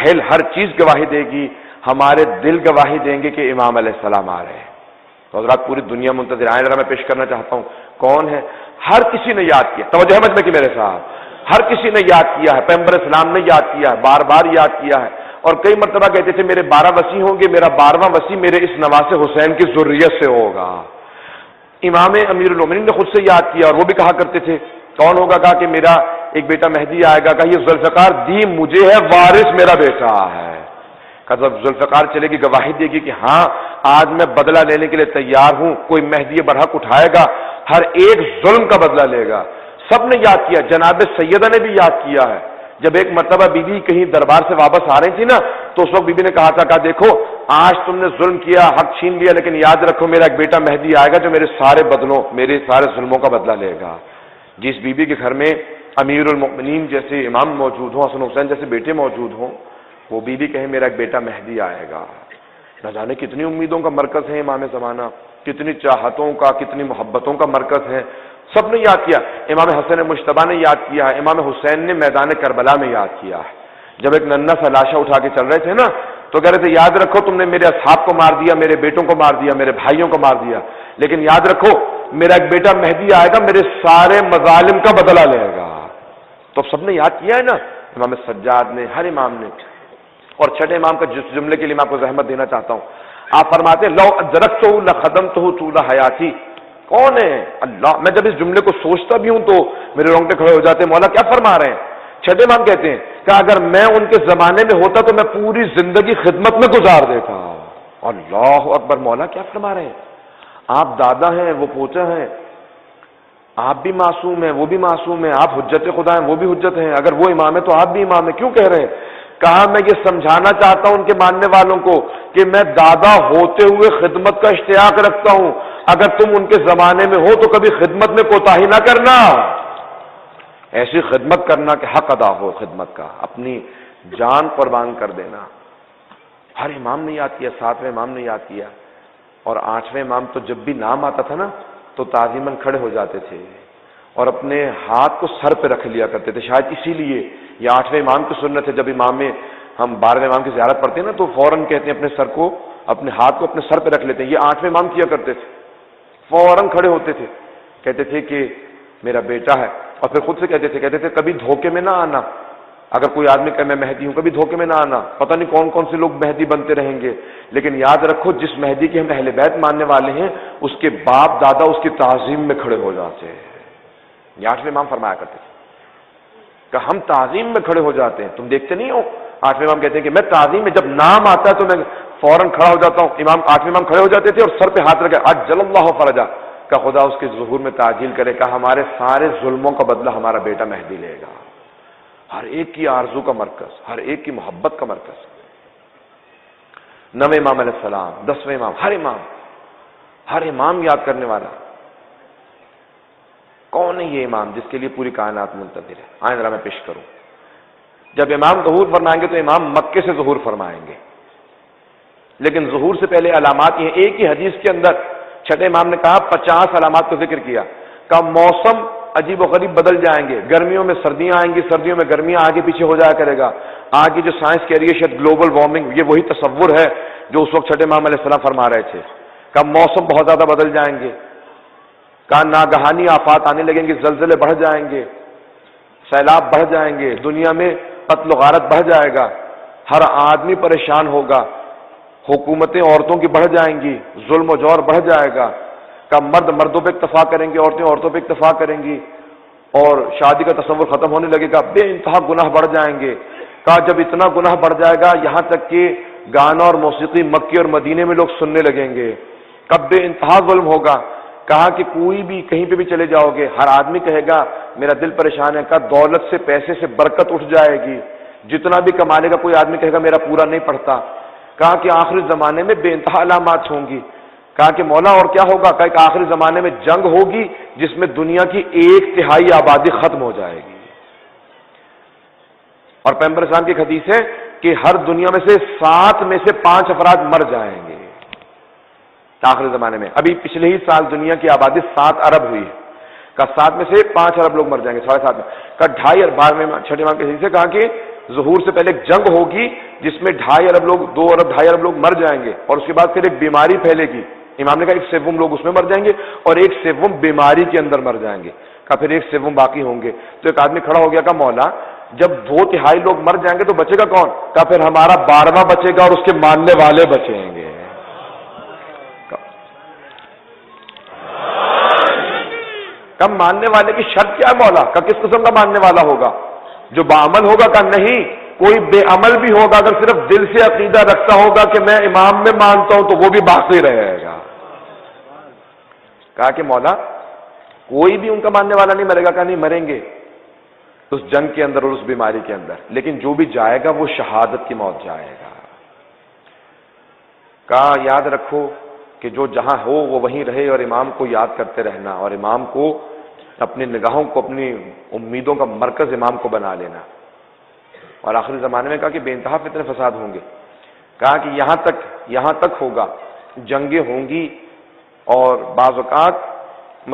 مراحل، ہر چیز گواہی دے گی، ہمارے دل گواہی دیں گے کہ امام علیہ السلام آ رہے ہیں۔ تو حضرات پوری دنیا منتظر آئیں، ذرا میں پیش کرنا چاہتا ہوں کون ہے۔ ہر کسی نے یاد کیا، توجہ ہے مجھ میں کہ میرے صاحب، ہر کسی نے یاد کیا ہے، پیغمبر اسلام نے یاد کیا ہے، بار بار یاد کیا ہے، اور کئی مرتبہ کہتے تھے میرے 12 وصی ہوں گے، میرا 12واں وصی میرے اس نواز حسین کی ذریت سے ہوگا۔ امام امیر المومنین نے خود سے یاد کیا، اور وہ بھی کہا کرتے تھے کون ہوگا، کہا کہ میرا ایک بیٹا مہدی آئے گا، کہا یہ ذوالفقار دی مجھے ہے، وارث میرا بیٹا ہے۔ کہا جب ذوالفقار چلے گی گواہی دے گی کہ ہاں آج میں بدلہ لینے کے لیے تیار ہوں، کوئی مہدی برحق اٹھائے گا، ہر ایک ظلم کا بدلہ لے گا۔ سب نے یاد کیا، جناب سیدہ نے بھی یاد کیا ہے۔ جب ایک مرتبہ بی بی کہیں دربار سے واپس آ رہی تھی نا، تو اس وقت بی بی نے کہا تھا کہ دیکھو آج تم نے ظلم کیا، حق چھین لیا، لیکن یاد رکھو میرا ایک بیٹا مہدی آئے گا جو میرے سارے بدلوں، میرے سارے ظلموں کا بدلہ لے گا۔ جس بی بی کے گھر میں امیر المؤمنین جیسے امام موجود ہوں، حسن حسین جیسے بیٹے موجود ہوں، وہ بی بی کہے میرا ایک بیٹا مہدی آئے گا۔ نہ جانے کتنی امیدوں کا مرکز ہے امام زمانہ، کتنی چاہتوں کا، کتنی محبتوں کا مرکز ہے۔ سب نے یاد کیا، امام حسن مجتبیٰ نے یاد کیا ہے، امام حسین نے میدان کربلا میں یاد کیا ہے۔ جب ایک ننھا سا لاشا اٹھا کے چل رہے تھے نا، تو کہہ رہے تھے یاد رکھو تم نے میرے اصحاب کو مار دیا، میرے بیٹوں کو مار دیا، میرے بھائیوں کو مار دیا، لیکن یاد رکھو میرا ایک بیٹا مہدی آئے گا، میرے سارے مظالم کا بدلہ لے گا۔ تو سب نے یاد کیا ہے نا، امام سجاد نے، ہر امام نے۔ اور چھٹے امام کا جس جملے کے لیے میں آپ کو زحمت دینا چاہتا ہوں، آپ فرماتے ہیں لو ادرکتہ لخدمتہ طول حیاتی۔ کون ہے؟ اللہ۔ میں جب اس جملے کو سوچتا بھی ہوں تو میرے رونگٹے کھڑے ہو جاتے ہیں، مولا کیا فرما رہے ہیں؟ چھٹے امام کہتے ہیں کہ اگر میں ان کے زمانے میں ہوتا تو میں پوری زندگی خدمت میں گزار دیتا۔ اللہ اکبر، مولا کیا فرما رہے ہیں؟ آپ دادا ہیں، وہ پوتا ہیں، آپ بھی معصوم ہیں، وہ بھی معصوم ہیں، آپ حجت خدا ہیں، وہ بھی حجت ہیں، اگر وہ امام ہے تو آپ بھی امام ہیں، کیوں کہہ رہے ہیں؟ کہا میں یہ سمجھانا چاہتا ہوں ان کے ماننے والوں کو کہ میں دادا ہوتے ہوئے خدمت کا اشتیاق رکھتا ہوں، اگر تم ان کے زمانے میں ہو تو کبھی خدمت میں کوتاہی نہ کرنا، ایسی خدمت کرنا کہ حق ادا ہو خدمت کا، اپنی جان قربان کر دینا۔ ہر امام نے یاد کیا، 7ویں امام نے یاد کیا، اور 8ویں امام تو جب بھی نام آتا تھا نا تو تعظیماً کھڑے ہو جاتے تھے اور اپنے ہاتھ کو سر پہ رکھ لیا کرتے تھے۔ شاید اسی لیے یہ 8ویں امام کی سنت ہے، جب امام میں ہم 12ویں امام کی زیارت پڑھتے ہیں نا تو فوراً کہتے ہیں اپنے سر کو، اپنے ہاتھ کو اپنے سر پہ رکھ لیتے ہیں۔ یہ 8ویں امام کیا کرتے تھے، فوراً کھڑے ہوتے تھے، کہتے تھے کہ میرا بیٹا ہے، اور پھر خود سے کہتے تھے کبھی دھوکے میں نہ آنا، اگر کوئی آدمی کہے میں مہدی ہوں، کبھی دھوکے میں نہ آنا، پتہ نہیں کون کون سے لوگ مہدی بنتے رہیں گے، لیکن یاد رکھو جس مہدی کے ہم اہل بیت ماننے والے ہیں اس کے باپ دادا اس کی تعظیم میں کھڑے ہو جاتے ہیں۔ یہ 8ویں امام فرمایا کرتے تھے کہ ہم تعظیم میں کھڑے ہو جاتے ہیں، تم دیکھتے نہیں ہو؟ 8ویں امام کہتے ہیں کہ میں تعظیم میں جب نام آتا ہے تو میں فوراً کھڑا ہو جاتا ہوں۔ 8ویں امام کھڑے ہو جاتے تھے اور سر پہ ہاتھ رکھے اجل اللہ فرجا، کہ خدا اس کے ظہور میں تعجیل کرے، کہ ہمارے سارے ظلموں کا بدلہ ہمارا بیٹا مہدی لے گا۔ ہر ایک کی آرزو کا مرکز، ہر ایک کی محبت کا مرکز۔ 9ویں امام علیہ السلام، 10ویں امام، ہر امام یاد کرنے والا۔ کون ہے یہ امام جس کے لیے پوری کائنات منتظر ہے؟ آئیں ذرا میں پیش کروں۔ جب امام ظہور فرمائیں گے تو امام مکے سے ظہور فرمائیں گے، لیکن ظہور سے پہلے علامات یہ ایک ہی حدیث کے اندر چھٹے امام نے کہا 50 علامات کو ذکر کیا، کہ موسم عجیب و غریب بدل جائیں گے، گرمیوں میں سردیاں آئیں گی، سردیوں میں گرمیاں آگے پیچھے ہو جایا کرے گا۔ آگے جو سائنس کہہ رہی ہے شاید گلوبل وارمنگ، یہ وہی تصور ہے جو اس وقت چھٹے امام علیہ السلام فرما رہے تھے، کہ موسم بہت زیادہ بدل جائیں گے، کہ ناگہانی آفات آنے لگیں گے، زلزلے بڑھ جائیں گے، سیلاب بڑھ جائیں گے، دنیا میں قتل و غارت بڑھ جائے گا، ہر آدمی پریشان ہوگا، حکومتیں عورتوں کی بڑھ جائیں گی، ظلم و جور بڑھ جائے گا، کہ مرد مردوں پہ اکتفا کریں گے، عورتیں عورتوں پہ اکتفا کریں گی، اور شادی کا تصور ختم ہونے لگے گا، بے انتہا گناہ بڑھ جائیں گے۔ کہا جب اتنا گناہ بڑھ جائے گا یہاں تک کہ گانا اور موسیقی مکے اور مدینے میں لوگ سننے لگیں گے، کب بے انتہا ظلم ہوگا۔ کہا کہ کوئی بھی کہیں پہ بھی چلے جاؤ گے، ہر آدمی کہے گا میرا دل پریشان ہے، کہا دولت سے پیسے سے برکت اٹھ جائے گی، جتنا بھی کما لے گا کوئی آدمی کہے گا میرا پورا نہیں پڑتا۔ کہا کہ آخری زمانے میں بے انتہا علامات ہوں گی۔ کہا کہ مولا اور کیا ہوگا؟ کہا کہ آخری زمانے میں جنگ ہوگی جس میں دنیا کی 1/3 آبادی ختم ہو جائے گی، اور پیغمبر اسلام کی ایک حدیث ہے کہ ہر دنیا میں سے 7 میں سے 5 افراد مر جائیں گے آخری زمانے میں۔ ابھی پچھلے ہی سال دنیا کی آبادی 7 ارب ہوئی ہے، کہا 7 میں سے 5 ارب لوگ مر جائیں گے، 7.5 میں، کہا 2.5 ارب 12 چھٹے امام کے حدیث سے کہا کہ ظہور سے پہلے ایک جنگ ہوگی جس میں 2.5 ارب لوگ 2 ارب 2.5 ارب لوگ مر جائیں گے، اور اس کے بعد پھر ایک بیماری پھیلے گی. امام نے کہا 1/7 لوگ اس میں مر جائیں گے اور 1/7 بیماری کے اندر مر جائیں گے. کہا پھر 1/7 باقی ہوں گے. تو ایک آدمی کھڑا ہو گیا، کہا مولا جب 2/3 لوگ مر جائیں گے تو بچے گا کون؟ کہا پھر ہمارا 12واں بچے گا اور اس کے ماننے والے بچیں گے. کب ماننے والے کی شرط کیا ہے مولا؟ کا کس قسم کا ماننے والا ہوگا؟ جو باعمل ہوگا؟ کا نہیں، کوئی بے عمل بھی ہوگا اگر صرف دل سے عقیدہ رکھتا ہوگا کہ میں امام میں مانتا ہوں تو وہ بھی باقی رہے گا. کہا کہ مولا کوئی بھی ان کا ماننے والا نہیں مرے گا. کہا نہیں مریں گے اس جنگ کے اندر اور اس بیماری کے اندر، لیکن جو بھی جائے گا وہ شہادت کی موت جائے گا. کہا یاد رکھو کہ جو جہاں ہو وہ وہیں رہے اور امام کو یاد کرتے رہنا، اور امام کو اپنی نگاہوں کو، اپنی امیدوں کا مرکز امام کو بنا لینا. اور آخری زمانے میں کہا کہ بے انتہا فتنے فساد ہوں گے. کہا کہ یہاں تک ہوگا، جنگیں ہوں گی اور بعض اوقات